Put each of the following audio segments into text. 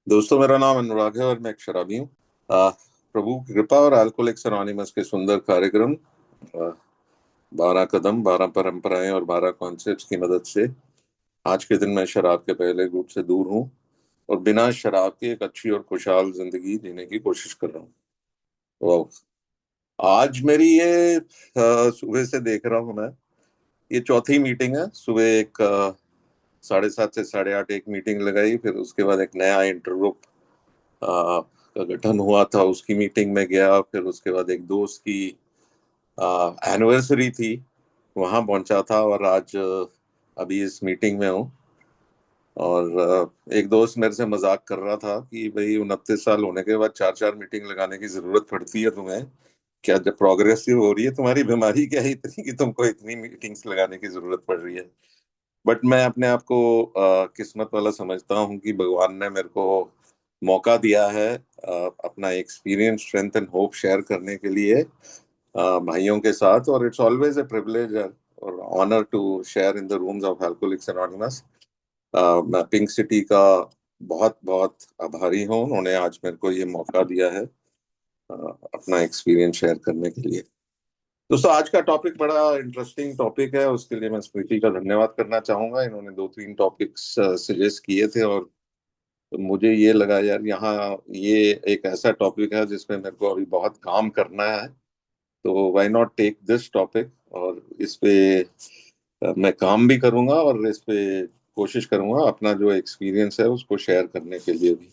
दोस्तों, मेरा नाम अनुराग है और मैं एक शराबी हूँ। प्रभु की कृपा और अल्कोहलिक्स अनोनिमस के सुंदर कार्यक्रम 12 कदम, 12 परंपराएं और 12 कॉन्सेप्ट्स की मदद से आज के दिन मैं शराब के पहले घूंट से दूर हूँ और बिना शराब के एक अच्छी और खुशहाल जिंदगी जीने की कोशिश कर रहा हूँ। आज मेरी ये सुबह से देख रहा हूँ मैं, ये चौथी मीटिंग है। सुबह एक 7:30 से 8:30 एक मीटिंग लगाई, फिर उसके बाद एक नया इंटरग्रुप का गठन हुआ था, उसकी मीटिंग में गया। फिर उसके बाद एक दोस्त की एनिवर्सरी थी, वहां पहुंचा था और आज अभी इस मीटिंग में हूँ। और एक दोस्त मेरे से मजाक कर रहा था कि भाई 29 साल होने के बाद चार चार मीटिंग लगाने की जरूरत पड़ती है तुम्हें क्या? जब प्रोग्रेसिव हो रही है तुम्हारी बीमारी क्या है इतनी कि तुमको इतनी मीटिंग्स लगाने की जरूरत पड़ रही है? बट मैं अपने आप को किस्मत वाला समझता हूँ कि भगवान ने मेरे को मौका दिया है अपना experience, strength and hope share करने के लिए भाइयों के साथ। और इट्स ऑलवेज ए प्रिविलेज और honour to share in the rooms of alcoholics anonymous. मैं पिंक सिटी का बहुत बहुत आभारी हूँ, उन्होंने आज मेरे को ये मौका दिया है अपना एक्सपीरियंस शेयर करने के लिए। दोस्तों, आज का टॉपिक बड़ा इंटरेस्टिंग टॉपिक है, उसके लिए मैं स्मृति का धन्यवाद करना चाहूंगा। इन्होंने दो तीन टॉपिक्स सजेस्ट किए थे और मुझे ये लगा यार यहाँ ये एक ऐसा टॉपिक है जिसमें मेरे को अभी बहुत काम करना है, तो why not take this topic. और इस पे मैं काम भी करूंगा और इस पे कोशिश करूंगा अपना जो एक्सपीरियंस है उसको शेयर करने के लिए भी।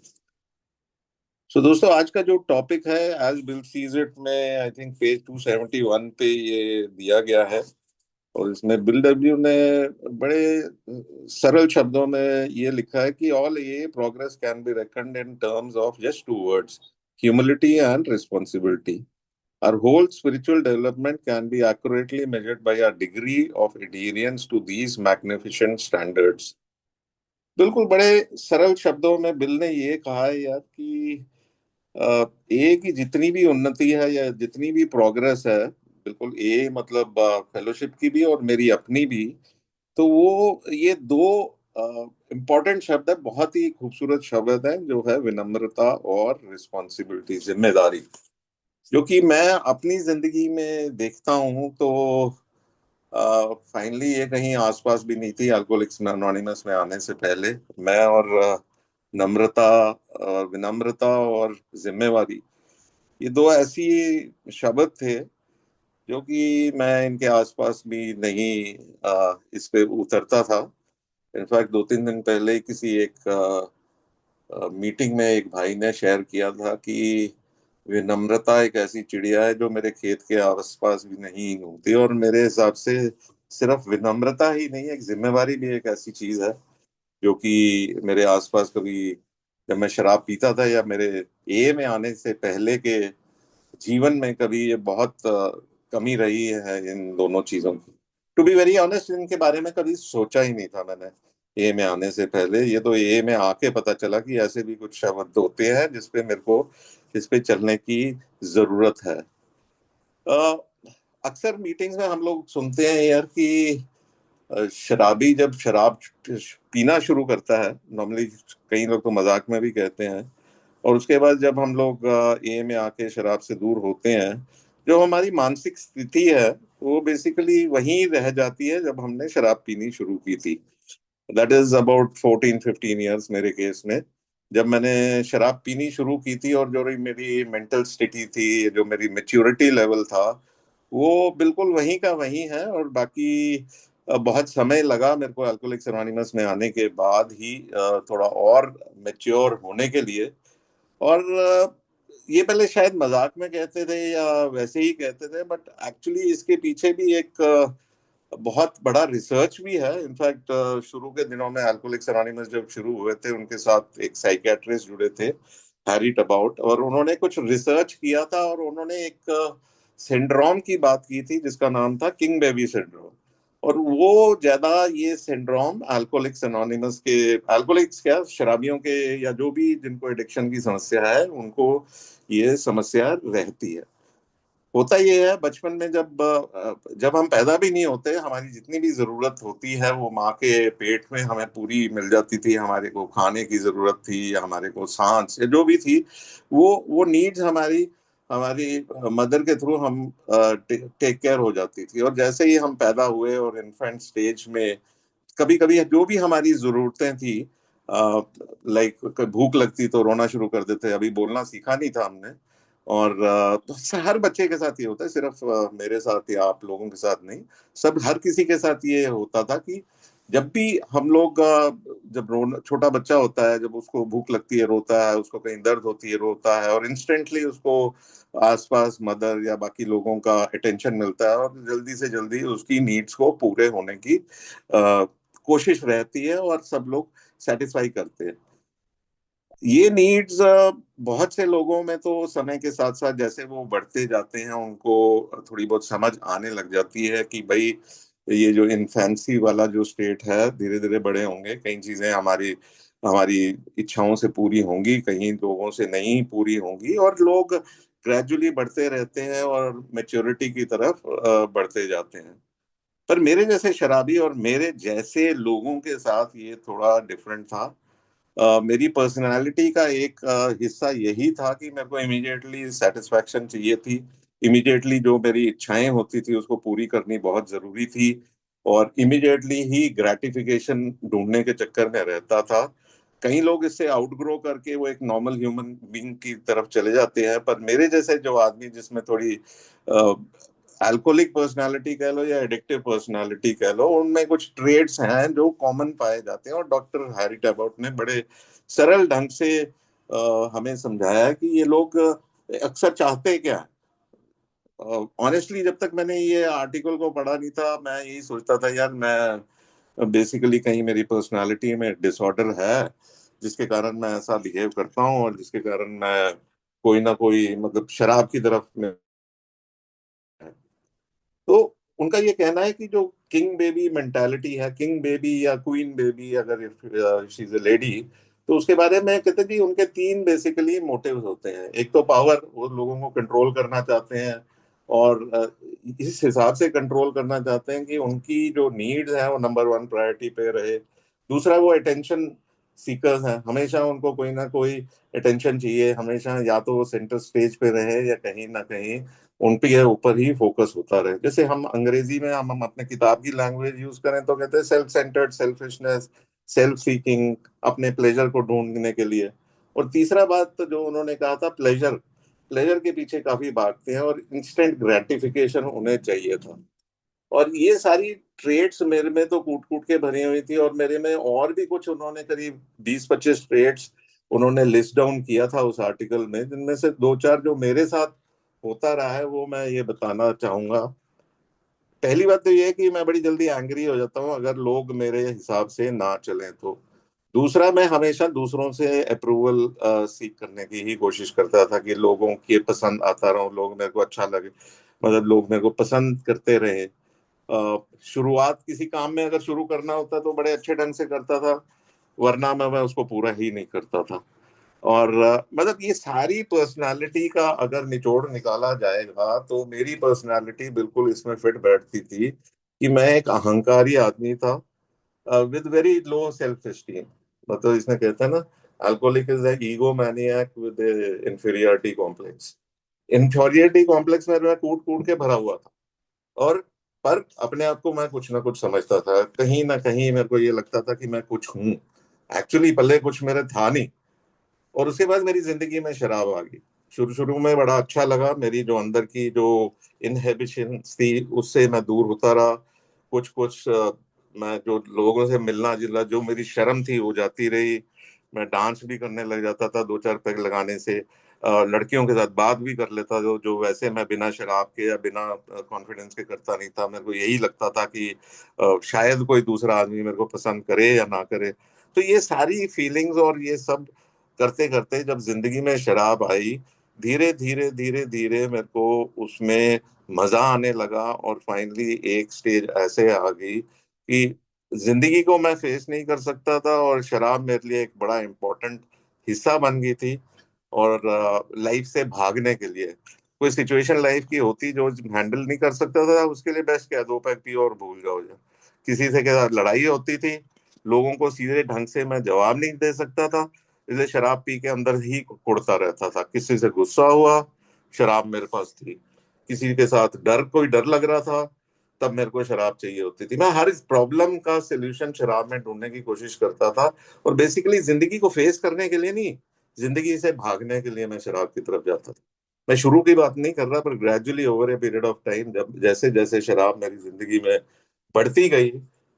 सो दोस्तों, आज का जो टॉपिक है एज बिल सीज इट में, आई थिंक पेज 271 पे ये दिया गया है। और इसमें बिल डब्ल्यू ने बड़े सरल शब्दों में ये लिखा है कि ऑल ये progress can be reckoned in terms of just two words, humility and responsibility. Our whole spiritual development can be accurately measured by our degree of adherence to these magnificent standards. बिल्कुल बड़े सरल शब्दों में bill ने ये कहा है यार कि ए की जितनी भी उन्नति है या जितनी भी प्रोग्रेस है, बिल्कुल ए मतलब फेलोशिप की भी और मेरी अपनी भी, तो वो ये दो इम्पोर्टेंट शब्द है, बहुत ही खूबसूरत शब्द है, जो है विनम्रता और रिस्पॉन्सिबिलिटी, जिम्मेदारी, जो कि मैं अपनी जिंदगी में देखता हूँ। तो फाइनली ये कहीं आसपास भी नहीं थी अल्कोहलिक्स अनोनिमस में आने से पहले। मैं और नम्रता, विनम्रता और जिम्मेवारी, ये दो ऐसी शब्द थे जो कि मैं इनके आसपास भी नहीं इस पे उतरता था। इनफैक्ट 2-3 दिन पहले किसी एक मीटिंग में एक भाई ने शेयर किया था कि विनम्रता एक ऐसी चिड़िया है जो मेरे खेत के आसपास भी नहीं घूमती। और मेरे हिसाब से सिर्फ विनम्रता ही नहीं, एक जिम्मेवारी भी एक ऐसी चीज है जो कि मेरे आसपास कभी, जब मैं शराब पीता था या मेरे ए में आने से पहले के जीवन में, कभी ये बहुत कमी रही है इन दोनों चीजों की। टू बी वेरी ऑनेस्ट, इनके बारे में कभी सोचा ही नहीं था मैंने ए में आने से पहले। ये तो ए में आके पता चला कि ऐसे भी कुछ शब्द होते हैं जिसपे मेरे को, इस पे चलने की जरूरत है। अ, अक्सर मीटिंग्स में हम लोग सुनते हैं यार कि शराबी जब शराब पीना शुरू करता है, नॉर्मली कई लोग तो मजाक में भी कहते हैं, और उसके बाद जब हम लोग ए में आके शराब से दूर होते हैं, जो हमारी मानसिक स्थिति है वो बेसिकली वहीं रह जाती है जब हमने शराब पीनी शुरू की थी। दैट इज अबाउट 14-15 ईयर्स मेरे केस में। जब मैंने शराब पीनी शुरू की थी और जो मेरी मेंटल स्थिति थी, जो मेरी मेच्योरिटी लेवल था, वो बिल्कुल वहीं का वहीं है। और बाकी बहुत समय लगा मेरे को अल्कोहलिक्स एनोनिमस में आने के बाद ही थोड़ा और मेच्योर होने के लिए। और ये पहले शायद मजाक में कहते थे या वैसे ही कहते थे, बट एक्चुअली इसके पीछे भी एक बहुत बड़ा रिसर्च भी है। इनफैक्ट शुरू के दिनों में अल्कोहलिक्स एनोनिमस जब शुरू हुए थे, उनके साथ एक साइकियाट्रिस्ट जुड़े थे, हैरी टबाउट, और उन्होंने कुछ रिसर्च किया था और उन्होंने एक सिंड्रोम की बात की थी जिसका नाम था किंग बेबी सिंड्रोम। और वो ज्यादा ये सिंड्रोम अल्कोहलिक्स एनोनिमस के, अल्कोहलिक्स क्या, शराबियों के या जो भी जिनको एडिक्शन की समस्या है उनको ये समस्या रहती है। होता ये है बचपन में, जब हम पैदा भी नहीं होते, हमारी जितनी भी जरूरत होती है वो माँ के पेट में हमें पूरी मिल जाती थी। हमारे को खाने की जरूरत थी, या हमारे को सांस, या जो भी थी, वो नीड्स हमारी हमारी मदर के थ्रू हम टेक केयर हो जाती थी। और जैसे ही हम पैदा हुए और इन्फेंट स्टेज में कभी कभी जो भी हमारी जरूरतें थी, लाइक भूख लगती तो रोना शुरू कर देते, अभी बोलना सीखा नहीं था हमने। और तो हर बच्चे के साथ ये होता है, सिर्फ मेरे साथ या आप लोगों के साथ नहीं, सब हर किसी के साथ ये होता था कि जब भी हम लोग जब रोना, छोटा बच्चा होता है, जब उसको भूख लगती है रोता है, उसको कहीं दर्द होती है रोता है, और इंस्टेंटली उसको आसपास मदर या बाकी लोगों का अटेंशन मिलता है, और जल्दी से जल्दी उसकी नीड्स को पूरे होने की कोशिश रहती है, और सब लोग सेटिस्फाई करते हैं ये नीड्स। बहुत से लोगों में तो समय के साथ साथ जैसे वो बढ़ते जाते हैं, उनको थोड़ी बहुत समझ आने लग जाती है कि भाई ये जो इन्फेंसी वाला जो स्टेट है, धीरे धीरे बड़े होंगे, कई चीजें हमारी हमारी इच्छाओं से पूरी होंगी, कहीं लोगों से नहीं पूरी होंगी, और लोग ग्रेजुअली बढ़ते रहते हैं और मेच्योरिटी की तरफ बढ़ते जाते हैं। पर मेरे जैसे शराबी और मेरे जैसे लोगों के साथ ये थोड़ा डिफरेंट था। मेरी पर्सनालिटी का एक हिस्सा यही था कि मेरे को इमीडिएटली सेटिस्फैक्शन चाहिए थी। इमीडिएटली जो मेरी इच्छाएं होती थी उसको पूरी करनी बहुत जरूरी थी, और इमीडिएटली ही ग्रेटिफिकेशन ढूंढने के चक्कर में रहता था। कई लोग इससे आउटग्रो करके वो एक नॉर्मल ह्यूमन बीइंग की तरफ चले जाते हैं, पर मेरे जैसे जो आदमी जिसमें थोड़ी अल्कोहलिक पर्सनालिटी कह लो या एडिक्टिव पर्सनालिटी कह लो, उनमें कुछ ट्रेड्स हैं जो कॉमन पाए जाते हैं, और डॉक्टर हैरी टैबॉट ने बड़े सरल ढंग से हमें समझाया है कि ये लोग अक्सर चाहते क्या है। ऑनेस्टली जब तक मैंने ये आर्टिकल को पढ़ा नहीं था, मैं यही सोचता था यार, मैं बेसिकली कहीं मेरी पर्सनालिटी में डिसऑर्डर है, जिसके कारण मैं ऐसा बिहेव करता हूँ, और जिसके कारण मैं कोई ना कोई मतलब शराब की तरफ में। तो उनका ये कहना है कि जो किंग बेबी मेंटालिटी है, किंग बेबी या क्वीन बेबी, अगर शी इज अ लेडी, तो उसके बारे में कहते हैं कि उनके तीन बेसिकली मोटिव्स होते हैं। एक तो पावर, वो लोगों को कंट्रोल करना चाहते हैं, और इस हिसाब से कंट्रोल करना चाहते हैं कि उनकी जो नीड्स है वो नंबर वन प्रायोरिटी पे रहे। दूसरा, वो अटेंशन सीकर्स हैं, हमेशा उनको कोई ना कोई अटेंशन चाहिए, हमेशा या तो वो सेंटर स्टेज पे रहे या कहीं ना कहीं उन पे ऊपर ही फोकस होता रहे। जैसे हम अंग्रेजी में हम अपने किताब की लैंग्वेज यूज करें तो कहते हैं self centred, selfishness, self seeking, अपने प्लेजर को ढूंढने के लिए। और तीसरा बात तो जो उन्होंने कहा था, प्लेजर, प्लेजर के पीछे काफी भागते हैं, और इंस्टेंट ग्रेटिफिकेशन उन्हें चाहिए था। और ये सारी ट्रेड्स मेरे में तो कूट कूट के भरी हुई थी, और मेरे में और भी कुछ उन्होंने करीब 20-25 ट्रेड्स उन्होंने लिस्ट डाउन किया था उस आर्टिकल में, जिनमें से दो चार जो मेरे साथ होता रहा है वो मैं ये बताना चाहूंगा। पहली बात तो ये है कि मैं बड़ी जल्दी एंग्री हो जाता हूँ अगर लोग मेरे हिसाब से ना चलें तो। दूसरा, मैं हमेशा दूसरों से अप्रूवल सीख करने की ही कोशिश करता था कि लोगों के पसंद आता रहूं, लोग मेरे को अच्छा लगे, मतलब लोग मेरे को पसंद करते रहे। शुरुआत किसी काम में अगर शुरू करना होता तो बड़े अच्छे ढंग से करता था, वरना मैं उसको पूरा ही नहीं करता था। और मतलब ये सारी पर्सनालिटी का अगर निचोड़ निकाला जाएगा तो मेरी पर्सनालिटी बिल्कुल इसमें फिट बैठती थी कि मैं एक अहंकारी आदमी था, with very low self esteem. मतलब इसमें कहते हैं ना, alcoholic is ego मैनियाक with inferiority complex. Inferiority complex में मैं कूट कूट के भरा हुआ था, और पर अपने आप को मैं कुछ ना कुछ समझता था, कहीं ना कहीं मेरे को ये लगता था कि मैं कुछ हूँ। एक्चुअली पहले कुछ मेरे था नहीं। और उसके बाद मेरी जिंदगी में शराब आ गई। शुरू शुरू में बड़ा अच्छा लगा, मेरी जो अंदर की जो इनहेबिशन थी उससे मैं दूर होता रहा। कुछ कुछ मैं जो लोगों से मिलना जुलना, जो मेरी शर्म थी वो जाती रही। मैं डांस भी करने लग जाता था दो चार पैग लगाने से। लड़कियों के साथ बात भी कर लेता, जो जो वैसे मैं बिना शराब के या बिना कॉन्फिडेंस के करता नहीं था। मेरे को यही लगता था कि शायद कोई दूसरा आदमी मेरे को पसंद करे या ना करे। तो ये सारी फीलिंग्स और ये सब करते करते जब जिंदगी में शराब आई, धीरे धीरे धीरे धीरे मेरे को उसमें मजा आने लगा, और फाइनली एक स्टेज ऐसे आ गई कि जिंदगी को मैं फेस नहीं कर सकता था, और शराब मेरे लिए एक बड़ा इम्पोर्टेंट हिस्सा बन गई थी, और लाइफ से भागने के लिए। कोई सिचुएशन लाइफ की होती जो हैंडल नहीं कर सकता था, उसके लिए बेस्ट क्या, 2 पैक पियो और भूल जाओ। किसी से के साथ लड़ाई होती थी, लोगों को सीधे ढंग से मैं जवाब नहीं दे सकता था, इसलिए शराब पी के अंदर ही कुड़ता रहता था। किसी से गुस्सा हुआ, शराब मेरे पास थी। किसी के साथ कोई डर लग रहा था, तब मेरे को शराब चाहिए होती थी। मैं हर इस प्रॉब्लम का सोल्यूशन शराब में ढूंढने की कोशिश करता था। और बेसिकली जिंदगी को फेस करने के लिए नहीं, जिंदगी से भागने के लिए मैं शराब की तरफ जाता था। मैं शुरू की बात नहीं कर रहा, पर gradually over a period of time, जब जैसे जैसे शराब मेरी जिंदगी में बढ़ती गई,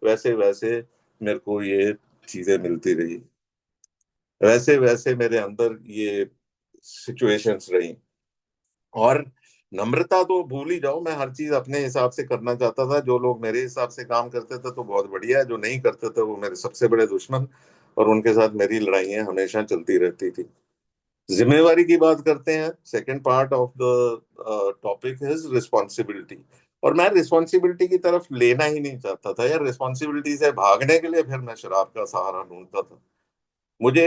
वैसे वैसे मेरे को ये चीजें मिलती रही, वैसे वैसे मेरे अंदर ये सिचुएशंस रही। और नम्रता तो भूल ही जाओ, मैं हर चीज अपने हिसाब से करना चाहता था। जो लोग मेरे हिसाब से काम करते थे तो बहुत बढ़िया है, जो नहीं करते थे वो मेरे सबसे बड़े दुश्मन, और उनके साथ मेरी लड़ाइयाँ हमेशा चलती रहती थी। जिम्मेवारी की बात करते हैं, second part of the topic is responsibility. और मैं रिस्पॉन्सिबिलिटी की तरफ लेना ही नहीं चाहता था यार। रिस्पॉन्सिबिलिटी से भागने के लिए फिर मैं शराब का सहारा ढूंढता था। मुझे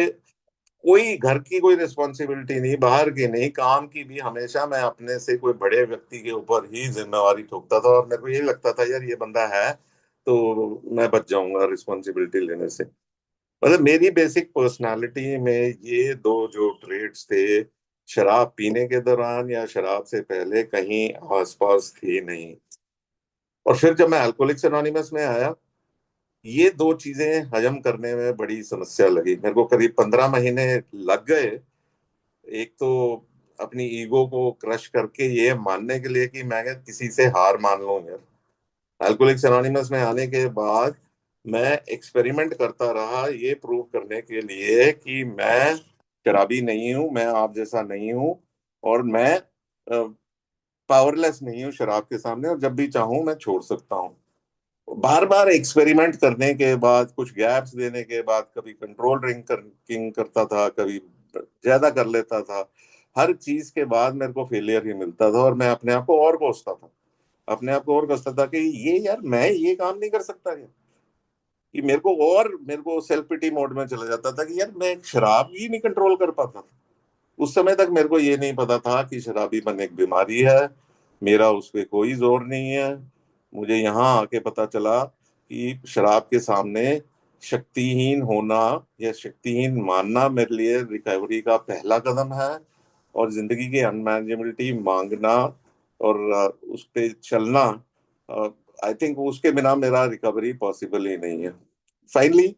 कोई घर की कोई रिस्पॉन्सिबिलिटी नहीं, बाहर की नहीं, काम की भी, हमेशा मैं अपने से कोई बड़े व्यक्ति के ऊपर ही जिम्मेवारी थोपता था। और मेरे को ये लगता था यार ये बंदा है तो मैं बच जाऊंगा रिस्पॉन्सिबिलिटी लेने से। मतलब मेरी बेसिक पर्सनालिटी में ये दो जो ट्रेड्स थे, शराब पीने के दौरान या शराब से पहले कहीं आसपास थी नहीं। और फिर जब मैं अल्कोहलिक्स एनोनिमस में आया, ये दो चीजें हजम करने में बड़ी समस्या लगी मेरे को। करीब 15 महीने लग गए। एक तो अपनी ईगो को क्रश करके ये मानने के लिए कि मैं किसी से हार मान लूं यार। अल्कोहलिक्स एनोनिमस में आने के बाद मैं एक्सपेरिमेंट करता रहा, ये प्रूव करने के लिए कि मैं शराबी नहीं हूं, मैं आप जैसा नहीं हूं, और मैं पावरलेस नहीं हूं शराब के सामने, और जब भी चाहूं मैं छोड़ सकता हूं। बार बार एक्सपेरिमेंट करने के बाद, कुछ गैप्स देने के बाद, कभी कंट्रोल ड्रिंकिंग करता था, कभी ज्यादा कर लेता था। हर चीज के बाद मेरे को फेलियर ही मिलता था, और मैं अपने आप को और कोसता था, अपने आप को और कोसता था कि ये यार मैं ये काम नहीं कर सकता क्या। कि मेरे को सेल्फ पिटी मोड में चला जाता था कि यार मैं शराब ही नहीं कंट्रोल कर पाता था। उस समय तक मेरे को ये नहीं पता था कि शराबीपन एक बीमारी है, मेरा उस पर कोई जोर नहीं है। मुझे यहाँ आके पता चला कि शराब के सामने शक्तिहीन होना या शक्तिहीन मानना मेरे लिए रिकवरी का पहला कदम है। और जिंदगी की अनमैनेजेबिलिटी मांगना और उस पे चलना, आई थिंक उसके बिना मेरा रिकवरी पॉसिबल ही नहीं है। फाइनली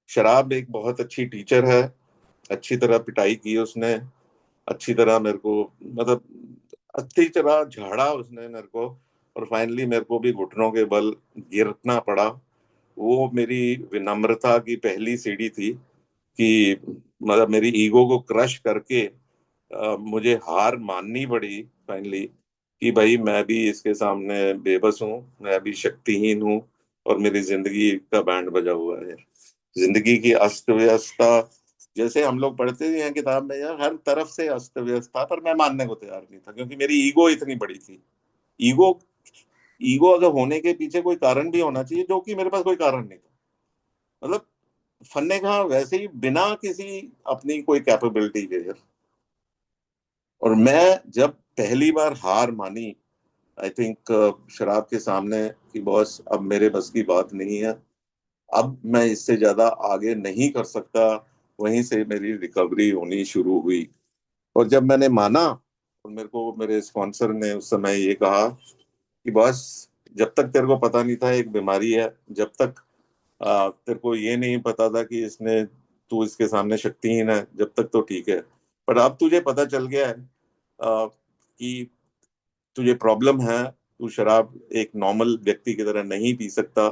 शराब एक बहुत अच्छी टीचर है। अच्छी तरह पिटाई की उसने, अच्छी तरह मेरे को, मतलब अच्छी तरह झाड़ा उसने मेरे को। और फाइनली मेरे को भी घुटनों के बल गिरना पड़ा। वो मेरी विनम्रता की पहली सीढ़ी थी कि मतलब मेरी ईगो को क्रश करके मुझे हार माननी पड़ी फाइनली, कि भाई मैं भी इसके सामने बेबस हूँ, मैं भी शक्तिहीन हूँ, और मेरी जिंदगी का बैंड बजा हुआ है। जिंदगी की अस्त व्यस्तता, जैसे हम लोग पढ़ते भी हैं किताब में यार, हर तरफ से अस्त व्यस्त था, पर मैं मानने को तैयार नहीं था क्योंकि मेरी ईगो इतनी बड़ी थी। ईगो ईगो अगर होने के पीछे कोई कारण भी होना चाहिए, जो कि मेरे पास कोई कारण नहीं था। मतलब फन्ने का वैसे ही बिना किसी अपनी कोई कैपेबिलिटी के यार। और मैं जब पहली बार हार मानी, आई थिंक शराब के सामने, कि बॉस अब मेरे बस की बात नहीं है, अब मैं इससे ज्यादा आगे नहीं कर सकता, वहीं से मेरी रिकवरी होनी शुरू हुई। और जब मैंने माना, और मेरे को मेरे स्पॉन्सर ने उस समय ये कहा कि बॉस, जब तक तेरे को पता नहीं था एक बीमारी है, जब तक तेरे को ये नहीं पता था कि इसने, तू इसके सामने शक्तिहीन है, जब तक तो ठीक है। पर अब तुझे पता चल गया है कि तुझे प्रॉब्लम है, तू शराब एक नॉर्मल व्यक्ति की तरह नहीं पी सकता,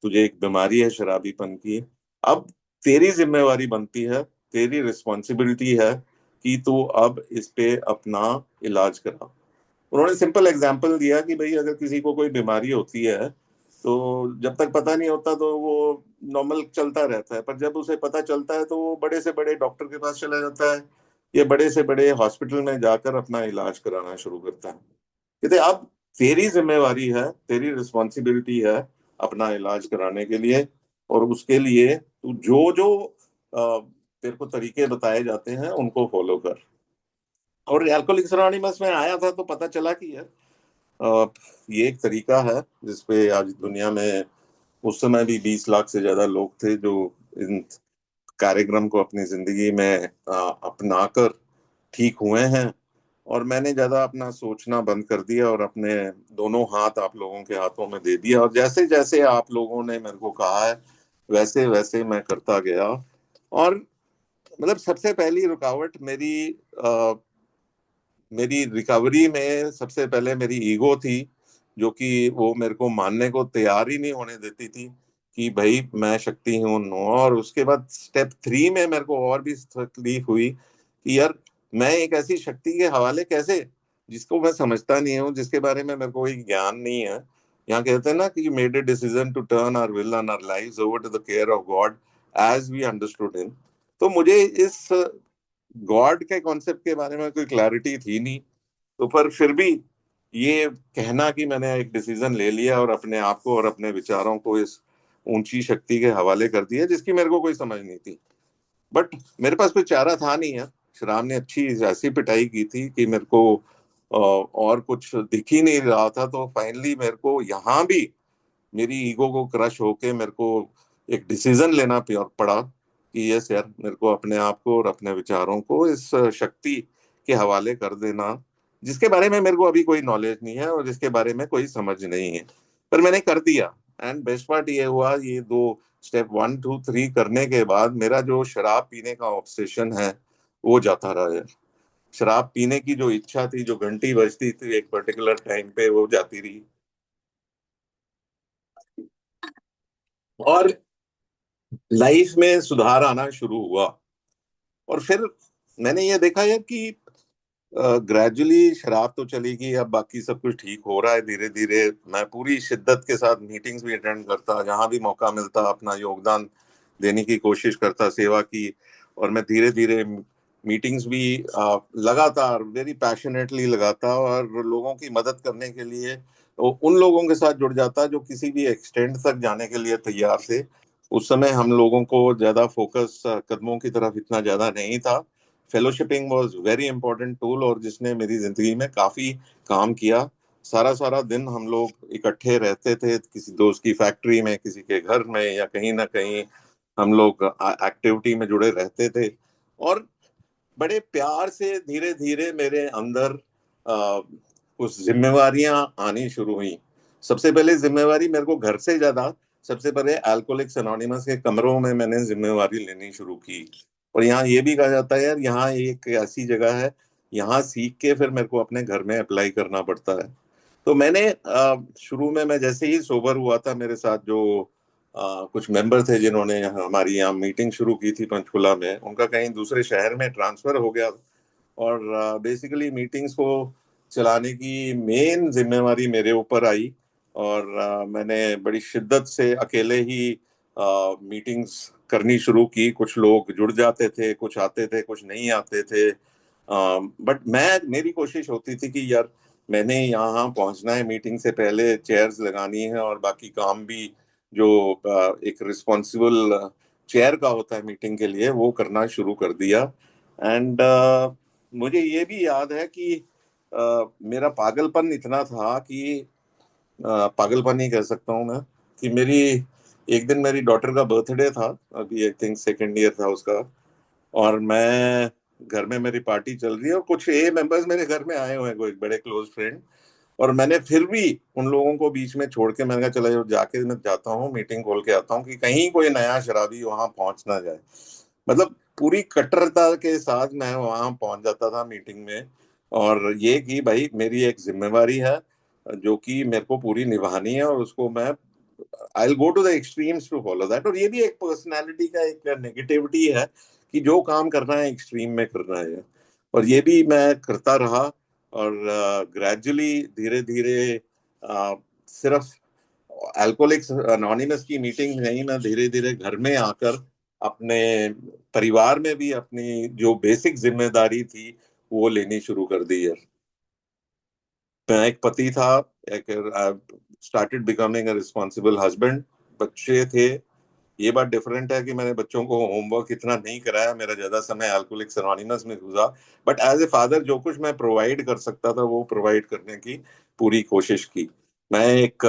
तुझे एक बीमारी है शराबीपन की। अब तेरी जिम्मेवारी बनती है, तेरी रिस्पॉन्सिबिलिटी है कि तू अब इस पे अपना इलाज करा। उन्होंने सिंपल एग्जाम्पल दिया कि भाई अगर किसी को कोई बीमारी होती है तो जब तक पता नहीं होता तो वो नॉर्मल चलता रहता है, पर जब उसे पता चलता है तो वो बड़े से बड़े डॉक्टर के पास चला जाता है, या बड़े से बड़े हॉस्पिटल में जाकर अपना इलाज कराना शुरू करता है। कहते अब तेरी जिम्मेवारी है, तेरी रिस्पॉन्सिबिलिटी है अपना इलाज कराने के लिए, और उसके लिए तू जो जो तेरे को तरीके बताए जाते हैं उनको फॉलो कर। और अल्कोहलिक्स अनोनिमस में आया था तो पता चला कि यार अ, ये एक तरीका है जिसपे आज दुनिया में, उस समय भी 20 लाख से ज्यादा लोग थे जो इन कार्यक्रम को अपनी जिंदगी में अपनाकर ठीक हुए हैं। और मैंने ज्यादा अपना सोचना बंद कर दिया और अपने दोनों हाथ आप लोगों के हाथों में दे दिया, और जैसे जैसे आप लोगों ने मेरे को कहा है वैसे वैसे मैं करता गया। और मतलब सबसे पहली रुकावट मेरी रिकवरी में सबसे पहले मेरी ईगो थी, जो कि वो मेरे को मानने को तैयार ही नहीं होने देती थी कि भाई मैं शक्ति हूँ नो। और उसके बाद स्टेप 3 में मेरे को और भी तकलीफ हुई कि यार मैं एक ऐसी शक्ति के हवाले कैसे, जिसको मैं समझता नहीं हूँ, जिसके बारे में मेरे को कोई ज्ञान नहीं है। यहाँ कहते हैं ना कि made a decision to turn our will and our lives over to the care of God as we understood him. तो मुझे इस गॉड के कॉन्सेप्ट के बारे में कोई क्लैरिटी थी नहीं। तो पर फिर भी ये कहना कि मैंने एक डिसीजन ले लिया और अपने आप को और अपने विचारों को इस ऊंची शक्ति के हवाले कर दिया जिसकी मेरे को कोई समझ नहीं थी। बट मेरे पास कोई चारा था नहीं है। शराब ने अच्छी ऐसी पिटाई की थी कि मेरे को और कुछ दिख ही नहीं रहा था। तो फाइनली मेरे को यहाँ भी मेरी ईगो को क्रश होके मेरे को एक डिसीजन लेना पड़ा कि यस यार मेरे को अपने आप को और अपने विचारों को इस शक्ति के हवाले कर देना, जिसके बारे में मेरे को अभी कोई नॉलेज नहीं है और जिसके बारे में कोई समझ नहीं है, पर मैंने कर दिया। एंड बेस्ट पार्ट ये हुआ, ये दो स्टेप 1 2 3 करने के बाद मेरा जो शराब पीने का ऑब्सेशन है वो जाता रहा यार। शराब पीने की जो इच्छा थी, जो घंटी बजती थी एक पर्टिकुलर टाइम पे, वो जाती रही। और लाइफ में सुधार आना शुरू हुआ। और फिर मैंने ये देखा यार कि ग्रेजुअली शराब तो चली गई, अब बाकी सब कुछ ठीक हो रहा है धीरे धीरे। मैं पूरी शिद्दत के साथ मीटिंग्स भी अटेंड करता, जहां भी मौका मिलता अपना योगदान देने की कोशिश करता, सेवा की। और मैं धीरे धीरे मीटिंग्स भी लगातार वेरी पैशनेटली लगाता और लोगों की मदद करने के लिए उन लोगों के साथ जुड़ जाता जो किसी भी एक्सटेंड तक जाने के लिए तैयार थे। उस समय हम लोगों को ज्यादा फोकस कदमों की तरफ इतना ज्यादा नहीं था। फेलोशिपिंग वॉज वेरी इंपॉर्टेंट टूल और जिसने मेरी जिंदगी में काफी काम किया। सारा सारा दिन हम लोग इकट्ठे रहते थे, किसी दोस्त की फैक्ट्री में, किसी के घर में, या कहीं ना कहीं हम लोग एक्टिविटी में जुड़े रहते थे। और बड़े प्यार से धीरे धीरे मेरे अंदर कुछ जिम्मेवारियां आनी शुरू हुई। सबसे पहले जिम्मेवारी मेरे को घर से ज्यादा, सबसे पहले अल्कोहलिक्स अनोनिमस के कमरों में मैंने जिम्मेवारी लेनी शुरू की। और यहाँ ये भी कहा जाता है यार, यहाँ एक ऐसी जगह है, यहाँ सीख के फिर मेरे को अपने घर में अप्लाई करना पड़ता है। तो मैंने शुरू में, मैं जैसे ही सोबर हुआ था, मेरे साथ जो कुछ मेंबर थे जिन्होंने हमारी यहाँ मीटिंग शुरू की थी पंचकुला में, उनका कहीं दूसरे शहर में ट्रांसफर हो गया। और बेसिकली मीटिंग्स को चलाने की मेन जिम्मेवारी मेरे ऊपर आई। और मैंने बड़ी शिद्दत से अकेले ही मीटिंग्स करनी शुरू की। कुछ लोग जुड़ जाते थे, कुछ आते थे, कुछ नहीं आते थे। बट मेरी कोशिश होती थी कि यार मैंने यहाँ पहुंचना है, मीटिंग से पहले चेयर्स लगानी है और बाकी काम भी जो एक रिस्पॉन्सिबल चेयर का होता है मीटिंग के लिए, वो करना शुरू कर दिया। एंड मुझे ये भी याद है कि मेरा पागलपन इतना था कि पागलपन ही कह सकता हूँ मैं, कि एक दिन मेरी डॉटर का बर्थडे था, अभी आई थिंक सेकेंड ईयर था उसका। और मैं घर में, मेरी पार्टी चल रही है और कुछ ए मेंबर्स मेरे घर में आए हुए हैं, कोई बड़े क्लोज फ्रेंड। और मैंने फिर भी उन लोगों को बीच में छोड़ के मैंने कहा चला जाके मैं जाता हूँ, मीटिंग खोल के आता हूँ कि कहीं कोई नया शराबी वहां पहुंच ना जाए। मतलब पूरी कट्टरता के साथ मैं वहां पहुंच जाता था मीटिंग में। और ये कि भाई मेरी एक जिम्मेवारी है जो कि मेरे को पूरी निभानी है, और उसको मैं I will go to the extremes to follow that. और ये भी एक पर्सनालिटी का एक नेगेटिविटी है कि जो काम करना है एक्सट्रीम में करना है। और ये भी मैं करता रहा। और ग्रेजुअली धीरे धीरे सिर्फ अल्कोहलिक्स अनोनिमस की मीटिंग नहीं, मैं धीरे धीरे घर में आकर अपने परिवार में भी अपनी जो बेसिक जिम्मेदारी थी वो लेनी शुरू कर दी है। मैं एक पति था, एक started becoming a responsible husband. बच्चे थे, ये बात डिफरेंट है कि मैंने बच्चों को होमवर्क इतना नहीं कराया, मेरा ज्यादा समय अल्कोहलिक्स अनोनिमस में गुजरा। बट एज ए फादर जो कुछ मैं प्रोवाइड कर सकता था वो प्रोवाइड करने की पूरी कोशिश की। मैं एक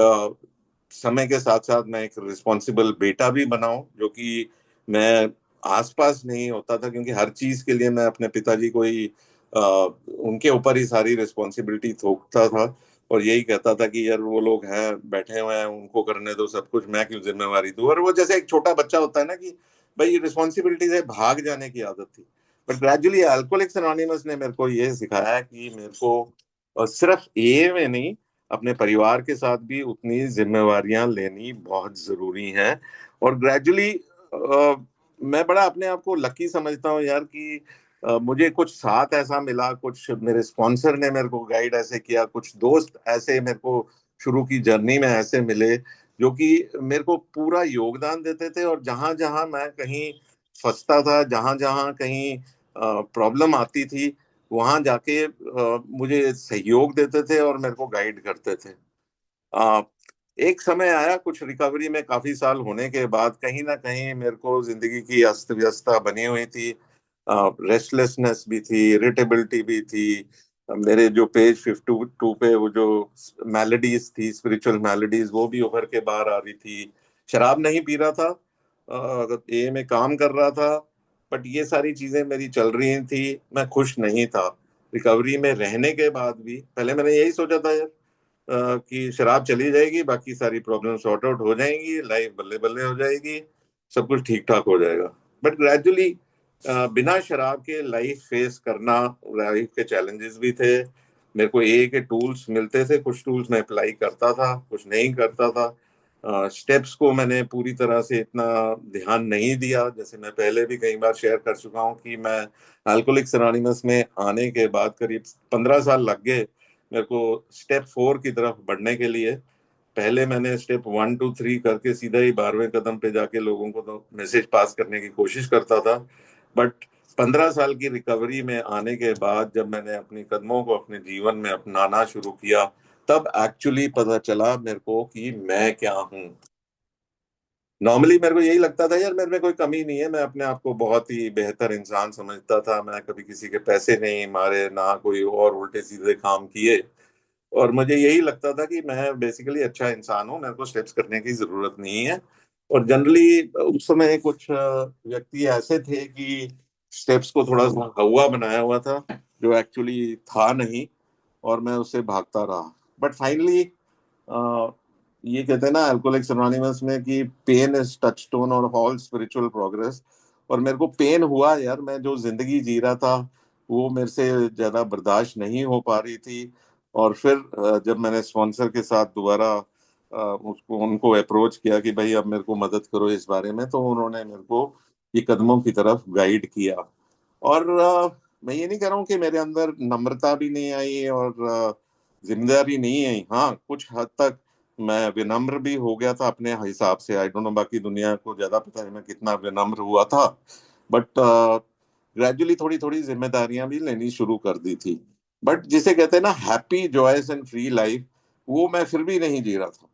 समय के साथ साथ मैं एक रिस्पॉन्सिबल बेटा भी बनाऊं, जो कि मैं आसपास नहीं होता था, क्योंकि हर चीज के लिए मैं अपने पिताजी को ही उनके ऊपर ही सारी रिस्पॉन्सिबिलिटी थोपता था। और यही कहता था कि यार वो लोग हैं बैठे हुए हैं, उनको करने दो सब कुछ, मैं क्यों जिम्मेवारी दूं। और वो जैसे एक छोटा बच्चा होता है ना, कि भाई रिस्पॉन्सिबिलिटी से भाग जाने की आदत थी। बट ग्रेजुअली अल्कोहलिक्स अनोनिमस ने मेरे को ये सिखाया कि मेरे को सिर्फ ये में नहीं, अपने परिवार के साथ भी उतनी जिम्मेवारियां लेनी बहुत जरूरी हैं। और ग्रेजुअली मैं बड़ा अपने आप को लकी समझता हूँ यार, कि मुझे कुछ साथ ऐसा मिला, कुछ मेरे स्पॉन्सर ने मेरे को गाइड ऐसे किया, कुछ दोस्त ऐसे मेरे को शुरू की जर्नी में ऐसे मिले जो कि मेरे को पूरा योगदान देते थे। और जहां जहां मैं कहीं फंसता था, जहां जहां कहीं प्रॉब्लम आती थी, वहां जाके मुझे सहयोग देते थे और मेरे को गाइड करते थे। आ, एक समय आया कुछ रिकवरी में काफी साल होने के बाद, कहीं ना कहीं मेरे को जिंदगी की अस्त व्यस्तता बनी हुई थी, रेस्टलेसनेस भी थी, इरिटेबिलिटी भी थी। मेरे जो पेज 52 पे वो जो मैलेडीज थी, स्पिरिचुअल मैलेडीज, वो भी उभर के बाहर आ रही थी। शराब नहीं पी रहा था, ए में काम कर रहा था, बट ये सारी चीजें मेरी चल रही थी। मैं खुश नहीं था रिकवरी में रहने के बाद भी। पहले मैंने यही सोचा था यार, कि शराब चली जाएगी, बाकी सारी प्रॉब्लम सॉर्ट आउट हो जाएंगी, लाइफ बल्ले बल्ले हो जाएगी, सब कुछ ठीक ठाक हो जाएगा। बट ग्रेजुअली बिना शराब के लाइफ फेस करना, लाइफ के चैलेंजेस भी थे। मेरे को ए के टूल्स मिलते थे, कुछ टूल्स मैं अप्लाई करता था, कुछ नहीं करता था। स्टेप्स को मैंने पूरी तरह से इतना ध्यान नहीं दिया। जैसे मैं पहले भी कई बार शेयर कर चुका हूँ कि मैं अल्कोहलिक्स एनोनिमस में आने के बाद करीब 15 साल लग गए मेरे को स्टेप 4 की तरफ बढ़ने के लिए। पहले मैंने स्टेप 1 2 3 करके सीधा ही 12वें कदम पे जाके लोगों को तो मैसेज पास करने की कोशिश करता था। बट 15 साल की रिकवरी में आने के बाद जब मैंने अपनी कदमों को अपने जीवन में अपनाना शुरू किया, तब एक्चुअली पता चला मेरे को कि मैं क्या हूँ। नॉर्मली मेरे को यही लगता था यार, मेरे में कोई कमी नहीं है, मैं अपने आप को बहुत ही बेहतर इंसान समझता था। मैं कभी किसी के पैसे नहीं मारे, ना कोई और उल्टे सीधे काम किए। और मुझे यही लगता था कि मैं बेसिकली अच्छा इंसान हूँ, मेरे को स्टेप्स करने की जरूरत नहीं है। और जनरली उस समय कुछ व्यक्ति ऐसे थे कि स्टेप्स को थोड़ा सा हवा बनाया हुआ था, जो एक्चुअली था नहीं, और मैं उससे भागता रहा। बट फाइनली ये कहते हैं ना अल्कोहलिक्स एनोनिमस में कि पेन इज टचस्टोन और ऑल स्पिरिचुअल प्रोग्रेस। और मेरे को पेन हुआ यार, मैं जो जिंदगी जी रहा था वो मेरे से ज्यादा बर्दाश्त नहीं हो पा रही थी। और फिर जब मैंने स्पॉन्सर के साथ दोबारा उसको उनको अप्रोच किया कि भाई अब मेरे को मदद करो इस बारे में, तो उन्होंने मेरे को ये कदमों की तरफ गाइड किया। और मैं ये नहीं कह रहा हूँ कि मेरे अंदर नम्रता भी नहीं आई और जिम्मेदारी नहीं आई। हाँ, कुछ हद तक मैं विनम्र भी हो गया था अपने हिसाब से। आई डोंट नो, बाकी दुनिया को ज्यादा पता है मैं कितना विनम्र हुआ था। बट ग्रेजुअली थोड़ी थोड़ी जिम्मेदारियां भी लेनी शुरू कर दी थी। बट जिसे कहते हैं ना happy joyous and free life, वो मैं फिर भी नहीं जी रहा था।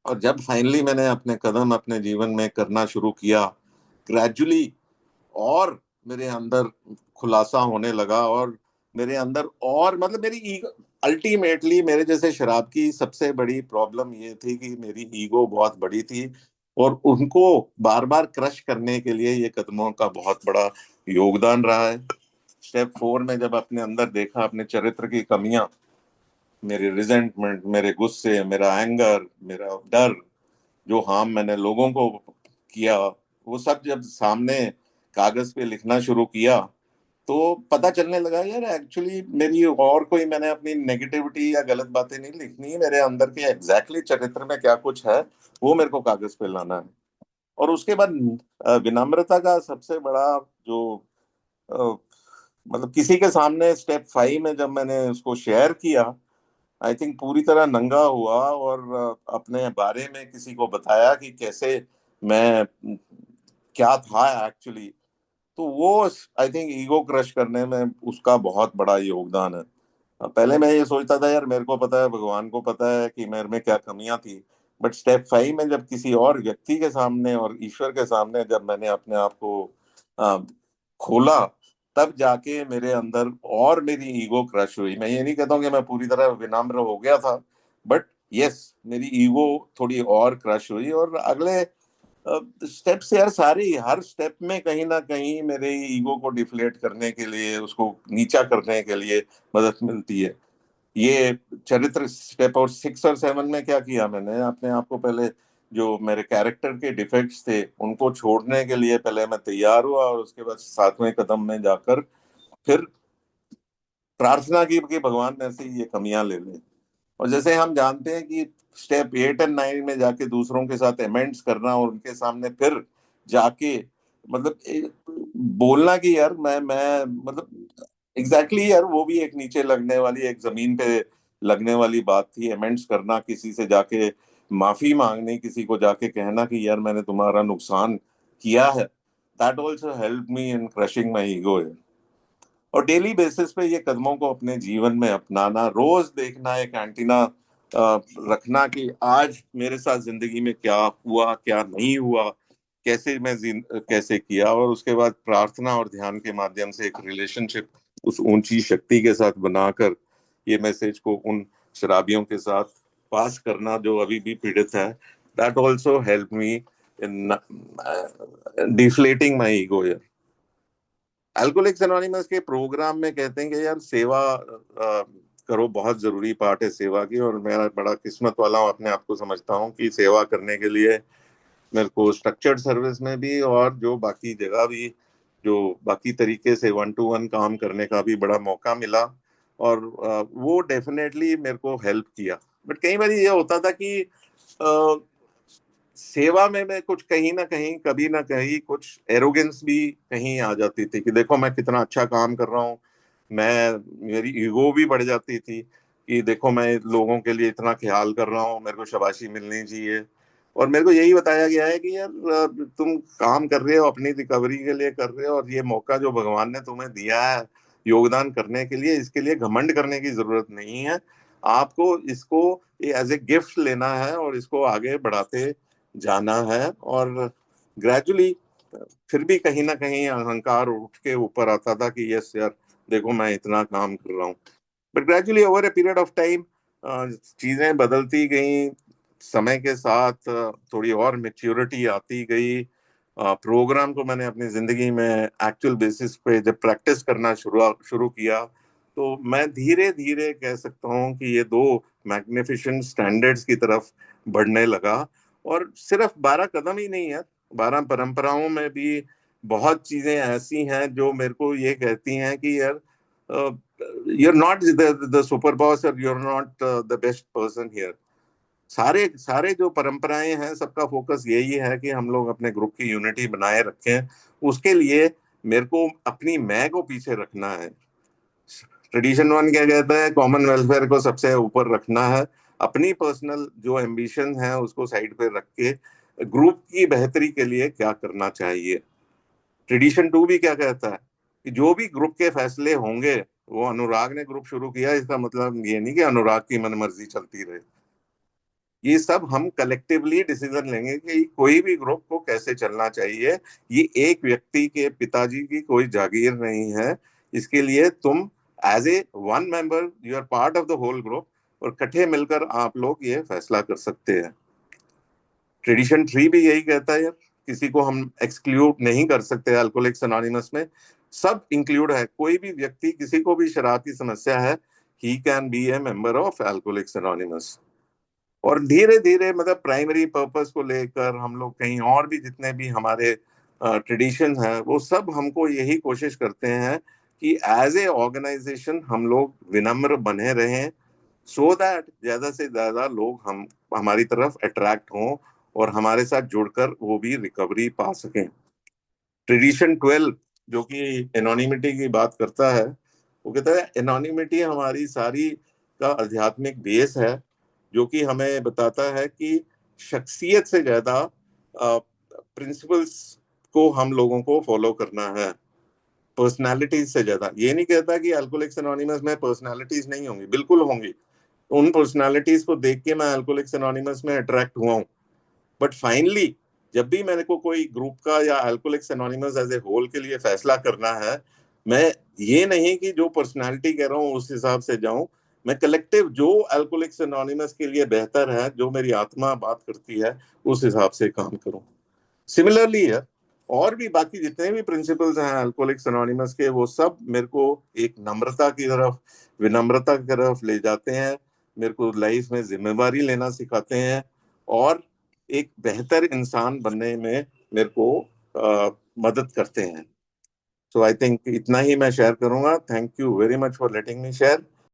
और जब फाइनली मैंने अपने कदम अपने जीवन में करना शुरू किया, ग्रेजुअली और मेरे अंदर खुलासा होने लगा। और मेरे अंदर और मतलब मेरी ईगो, अल्टीमेटली मेरे जैसे शराब की सबसे बड़ी प्रॉब्लम ये थी कि मेरी ईगो बहुत बड़ी थी। और उनको बार बार क्रश करने के लिए ये कदमों का बहुत बड़ा योगदान रहा है। स्टेप 4 में जब अपने अंदर देखा अपने चरित्र की कमियां, मेरे रिजेंटमेंट, मेरे गुस्से, मेरा एंगर, मेरा डर, जो हार्म मैंने लोगों को किया, वो सब जब सामने कागज पे लिखना शुरू किया, तो पता चलने लगा यार एक्चुअली मेरी और कोई, मैंने अपनी नेगेटिविटी या गलत बातें नहीं लिखनी, मेरे अंदर के एग्जैक्टली चरित्र में क्या कुछ है वो मेरे को कागज पे लाना है। और उसके बाद विनम्रता का सबसे बड़ा जो अ, मतलब किसी के सामने स्टेप 5 में जब मैंने उसको शेयर किया, आई थिंक पूरी तरह नंगा हुआ और अपने बारे में किसी को बताया कि कैसे मैं क्या था एक्चुअली, तो वो आई थिंक ईगो क्रश करने में उसका बहुत बड़ा योगदान है। पहले मैं ये सोचता था यार मेरे को पता है, भगवान को पता है कि मेरे में क्या कमियां थी। बट स्टेप 5 में जब किसी और व्यक्ति के सामने और ईश्वर के सामने जब मैंने अपने आप को अ, खोला, तब जाके मेरे अंदर और मेरी ईगो क्रश हुई। मैं ये नहीं कहता हूँ कि मैं पूरी तरह विनम्र हो गया था, बट यस, मेरी ईगो थोड़ी और क्रश हुई। और अगले स्टेप्स यार, सारी हर स्टेप में कहीं ना कहीं मेरे ईगो को डिफ्लेट करने के लिए, उसको नीचा करने के लिए मदद मिलती है। ये चरित्र स्टेप और 6 और 7 में क्या किया मैंने, अपने आप को पहले जो मेरे कैरेक्टर के डिफेक्ट्स थे उनको छोड़ने के लिए पहले मैं तैयार हुआ, और उसके बाद 7वें कदम में जाकर फिर प्रार्थना की कि भगवान मेरे से ये कमियां ले ले। और जैसे हम जानते हैं कि स्टेप 8 और 9 में जाके दूसरों के साथ अमेंड्स करना और उनके सामने फिर जाके मतलब बोलना कि यार मैं मतलब एग्जैक्टली यार, वो भी एक नीचे लगने वाली, एक जमीन पे लगने वाली बात थी। अमेंड्स करना, किसी से जाके माफी मांगनी, किसी को जाके कहना कि यार मैंने तुम्हारा नुकसान किया है, that also help me in crushing my ego. और डेली बेसिस पे ये कदमों को अपने जीवन में अपनाना, रोज देखना, एक एंटीना रखना कि आज मेरे साथ जिंदगी में क्या हुआ, क्या नहीं हुआ, कैसे कैसे किया, और उसके बाद प्रार्थना और ध्यान के माध्यम से एक रिलेशनशिप उस ऊंची शक्ति के साथ बनाकर ये मैसेज को उन शराबियों के साथ पास करना जो अभी भी पीड़ित है। That also help me in deflating my ego. Alcoholics anonymous के प्रोग्राम में कहते हैं कि यार सेवा करो, बहुत जरूरी पार्ट है सेवा की। और मैं बड़ा किस्मत वाला हूँ, अपने आप को समझता हूँ कि सेवा करने के लिए मेरे को स्ट्रक्चर्ड सर्विस में भी और जो बाकी जगह भी, जो बाकी तरीके से 1 to 1 काम करने का भी बड़ा मौका मिला। और वो डेफिनेटली मेरे को हेल्प किया। बट कई बार ये होता था कि सेवा में मैं कुछ कहीं ना कहीं, कभी ना कहीं कुछ एरोगेंस भी कहीं आ जाती थी कि देखो मैं कितना अच्छा काम कर रहा हूँ। मेरी ईगो भी बढ़ जाती थी कि देखो मैं लोगों के लिए इतना ख्याल कर रहा हूँ, मेरे को शाबाशी मिलनी चाहिए। और मेरे को यही बताया गया है कि यार तुम काम कर रहे हो, अपनी रिकवरी के लिए कर रहे हो, और ये मौका जो भगवान ने तुम्हें दिया है योगदान करने के लिए, इसके लिए घमंड करने की जरूरत नहीं है। आपको इसको एज ए गिफ्ट लेना है और इसको आगे बढ़ाते जाना है। और ग्रेजुअली फिर भी कहीं ना कहीं अहंकार उठ के ऊपर आता था कि यस यार, देखो मैं इतना काम कर रहा हूँ। But gradually over a period of time चीजें बदलती गई, समय के साथ थोड़ी और मेच्योरिटी आती गई। प्रोग्राम को मैंने अपनी जिंदगी में एक्चुअल बेसिस पे जब प्रैक्टिस करना शुरू शुरू किया, तो मैं धीरे धीरे कह सकता हूँ कि ये दो मैग्निफिसेंट स्टैंडर्ड्स की तरफ बढ़ने लगा। और सिर्फ 12 कदम ही नहीं है, 12 परंपराओं में भी बहुत चीजें ऐसी हैं जो मेरे को ये कहती हैं कि यार you're not the super boss or you're not the best person here। सारे सारे जो परंपराएं हैं, सबका फोकस यही है कि हम लोग अपने ग्रुप की यूनिटी बनाए रखें। उसके लिए मेरे को अपनी मैं को पीछे रखना है। ट्रेडिशन 1 क्या कहता है, कॉमन वेलफेयर को सबसे ऊपर रखना है। अपनी पर्सनल जो एम्बिशन है उसको साइड पे रख के ग्रुप की बेहतरी के लिए क्या करना चाहिए। ट्रेडिशन 2 भी क्या कहता है कि जो भी ग्रुप के फैसले होंगे, वो अनुराग ने ग्रुप शुरू किया, इसका मतलब ये नहीं कि अनुराग की मनमर्जी चलती रहे। ये सब हम कलेक्टिवली डिसीजन लेंगे कि कोई भी ग्रुप को कैसे चलना चाहिए। ये एक व्यक्ति के पिताजी की कोई जागीर नहीं है। इसके लिए तुम as a one member you are part of the whole group, और इकट्ठे मिलकर आप लोग ये फैसला कर सकते हैं। ट्रेडिशन 3 भी यही कहता है यार, किसी को हम एक्सक्लूड नहीं कर सकते अल्कोहलिक्स एनोनिमस में। सब इंक्लूड है, कोई भी व्यक्ति, किसी को भी शराब की समस्या है, he can be A member of alcoholics anonymous. और धीरे धीरे मतलब प्राइमरी पर्पस को लेकर हम लोग कहीं और भी जितने भी हमारे ट्रेडिशन है, वो सब हमको यही कोशिश करते हैं कि एज ए ऑर्गेनाइजेशन हम लोग विनम्र बने रहें, सो दैट ज्यादा से ज्यादा लोग हम हमारी तरफ अट्रैक्ट हों और हमारे साथ जुड़कर वो भी रिकवरी पा सकें। ट्रेडिशन 12 जो कि एनोनिमिटी की बात करता है, वो कहता है एनोनिमिटी हमारी सारी का आध्यात्मिक बेस है, जो कि हमें बताता है कि शख्सियत से ज्यादा प्रिंसिपल्स को हम लोगों को फॉलो करना है, पर्सनालिटीज से ज्यादा। ये नहीं कहता कि अल्कोहलिक्स एनोनिमस में पर्सनालिटीज नहीं होंगी, बिल्कुल होंगी। उन पर्सनालिटीज को देख के मैं अल्कोहलिक्स एनोनिमस में अट्रैक्ट हुआ हूँ। बट फाइनली जब भी मेरे को कोई ग्रुप का या alcoholics anonymous as a whole के लिए फैसला करना है, मैं ये नहीं कि जो पर्सनालिटी कह रहा हूँ उस हिसाब से जाऊं, मैं कलेक्टिव जो अल्कोहलिक्स एनोनिमस के लिए बेहतर है, जो मेरी आत्मा बात करती है, उस हिसाब से काम करूं। सिमिलरली है, और भी बाकी जितने भी प्रिंसिपल्स हैं अल्कोहलिक्स एनोनिमस के, वो सब मेरे को एक नम्रता की तरफ, विनम्रता की तरफ ले जाते हैं, मेरे को लाइफ में जिम्मेवारी लेना सिखाते हैं, और एक बेहतर इंसान बनने में मेरे को मदद करते हैं। सो आई थिंक इतना ही मैं शेयर करूंगा। Thank you very much for letting me share.